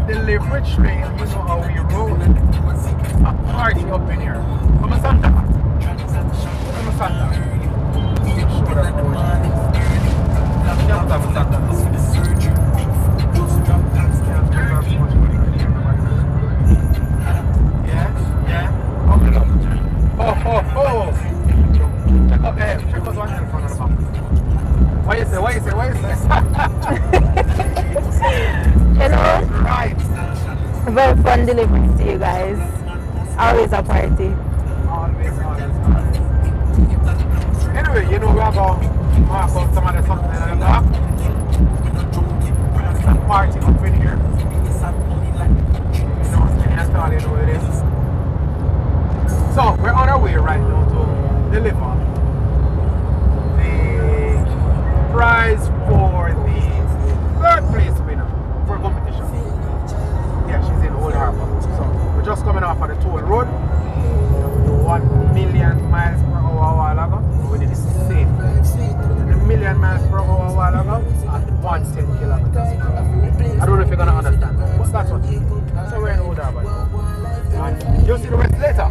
delivery train, you know how we roll. A party up in here. Come on, Santa. Come on, Santa. Make sure that check out there. Check out one telephone on the back. What you say? What you say? What you say? Hello. Right. Very fun delivery to you guys. Always a party. Always. Anyway, you know we are going to mark out some of the something in the back. Some party up in here. You know, that's all you know it is. So we're on our way right now to deliver the prize for the third place winner for competition. Yeah, she's in Old Harbour. So we're just coming off of the toll road. 1 million miles per hour a while ago. We did it safe. 1 million miles per hour a while ago at 110 kilometers per hour. I don't know if you're gonna understand, but that's what. That's how we're in Old Harbour. And you'll see the rest later.